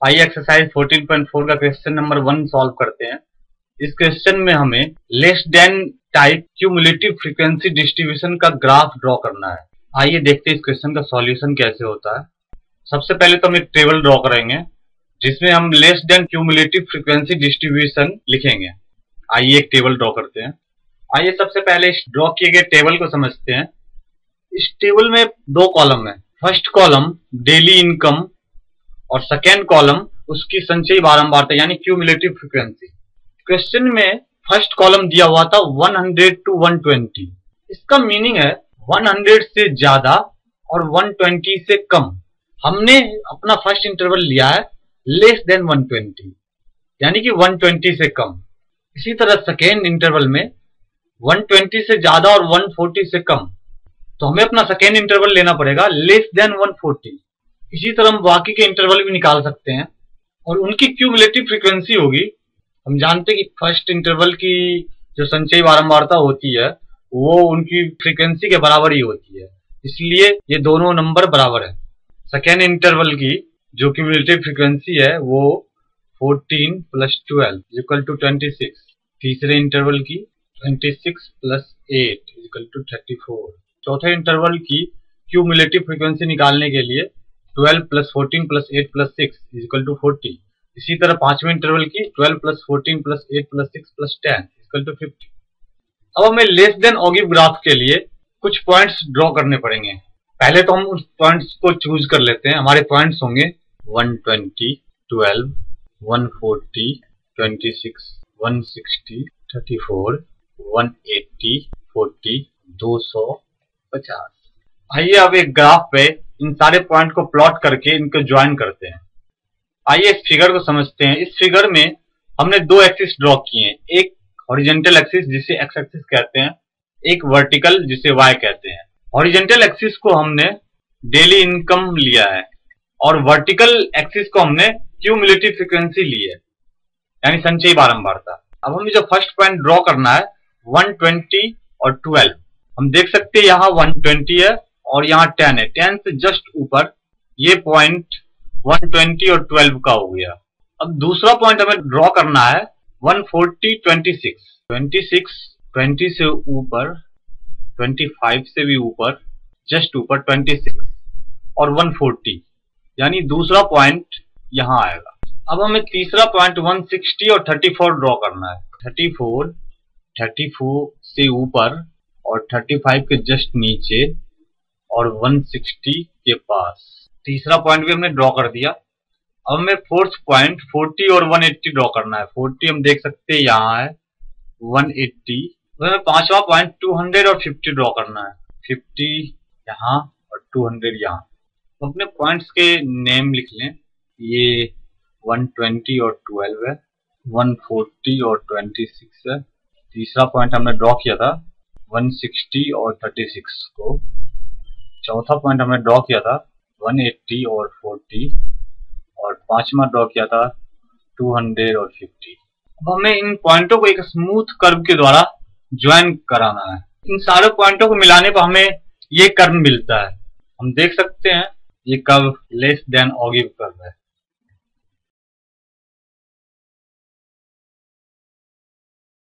आइए एक्सरसाइज 14.4 का question number 1 solve करते हैं। इस क्वेश्चन में हमें less than type cumulative frequency distribution का ग्राफ ड्रॉ करना है। आइए देखते हैं इस क्वेश्चन का सॉल्यूशन कैसे होता है। सबसे पहले तो हम एक टेबल ड्रॉ करेंगे जिसमें हम less than cumulative frequency distribution लिखेंगे। आइए एक टेबल ड्रॉ करते हैं। आइए सबसे पहले इस ड्रॉ किए गए टेबल को समझते हैं। इस टेबल में दो कॉलम है। फर्स्ट कॉलम डेली इनकम और सेकेंड कॉलम उसकी संचयी बारंबारता यानी क्यूमुलेटिव फ्रीक्वेंसी। क्वेश्चन में फर्स्ट कॉलम दिया हुआ था 100 to 120। इसका मीनिंग है 100 से ज्यादा और 120 से कम। हमने अपना फर्स्ट इंटरवल लिया है लेस देन 120 यानी कि 120 से कम। इसी तरह सेकेंड इंटरवल में 120 से ज्यादा और 140 से कम, तो हमें अपना सेकेंड इंटरवल लेना पड़ेगा लेस देन 140। इसी तरह हम बाकी के इंटरवल भी निकाल सकते हैं और उनकी क्यूमुलेटिव फ्रीक्वेंसी होगी। हम जानते हैं कि फर्स्ट इंटरवल की जो संचयी बारंबारता होती है वो उनकी फ्रीक्वेंसी के बराबर ही होती है, इसलिए ये दोनों नंबर बराबर है। सेकेंड इंटरवल की जो क्यूमुलेटिव फ्रीक्वेंसी है वो 14 + 12 = 26। तीसरे इंटरवल की 26 + 8 = 34। चौथे इंटरवल की क्यूमुलेटिव फ्रीक्वेंसी निकालने के लिए 12 + 14 + 8 + 6 = 40। इसी तरह पांचवें इंटरवल की 12 + 14 + 8 + 6 + 10 = 50। अब हमें लेस देन ऑगिव ग्राफ के लिए कुछ पॉइंट्स ड्रॉ करने पड़ेंगे। पहले तो हम उस पॉइंट्स को चूज कर लेते हैं। हमारे पॉइंट्स होंगे 120, 12, 140, 26, 160, 34, 180, 40, 200, 50। आइए अब एक ग्राफ पे इन सारे पॉइंट को प्लॉट करके इनको ज्वाइन करते हैं। आइए इस फिगर को समझते हैं। इस फिगर में हमने दो एक्सिस ड्रॉ किए हैं, एक हॉरिजॉन्टल एक्सिस जिसे एक्स एक्सिस कहते हैं, एक वर्टिकल जिसे वाई कहते हैं। हॉरिजॉन्टल एक्सिस को हमने डेली इनकम लिया है और वर्टिकल एक्सिस को हमने क्यूमुलेटिव फ्रीक्वेंसी ली है यानी संचयी बारंबारता। अब हमें जो फर्स्ट पॉइंट ड्रॉ करना है 120 और 12। हम देख सकते हैं यहाँ 120 है और यहाँ 10 है। 10 से जस्ट ऊपर ये पॉइंट 120 और 12 का हो गया। अब दूसरा पॉइंट हमें ड्रॉ करना है 140, 26। 26 20 से ऊपर, 25 से भी ऊपर, जस्ट ऊपर 26 और 140 यानी दूसरा पॉइंट यहाँ आएगा। अब हमें तीसरा पॉइंट 160 और 34 ड्रॉ करना है। 34 से ऊपर और 35 के जस्ट नीचे और 160 के पास। तीसरा पॉइंट भी हमने ड्रॉ कर दिया। अब हमें फोर्थ पॉइंट 40 और 180 ड्रॉ करना है। 40 हम देख सकते हैं यहाँ है, 180। तो हमें पांचवा पॉइंट 200 और 50 ड्रॉ करना है। 50 यहाँ और 200 यहाँ। तो अपने पॉइंट्स के नेम लिख लें। ये 120 और 12 है, 140 और 26 है। तीसरा पॉइंट हमने ड्रॉ किया था 160 और 36 को। चौथा पॉइंट हमने ड्रॉ किया था 180 और 40 और पांचवा ड्रॉ किया था 200 और 50। अब हमें इन पॉइंटों को एक स्मूथ कर्व के द्वारा ज्वाइन कराना है। इन सारे पॉइंटों को मिलाने पर हमें ये कर्व मिलता है। हम देख सकते हैं ये कर्व लेस देन ऑगिव कर्व है।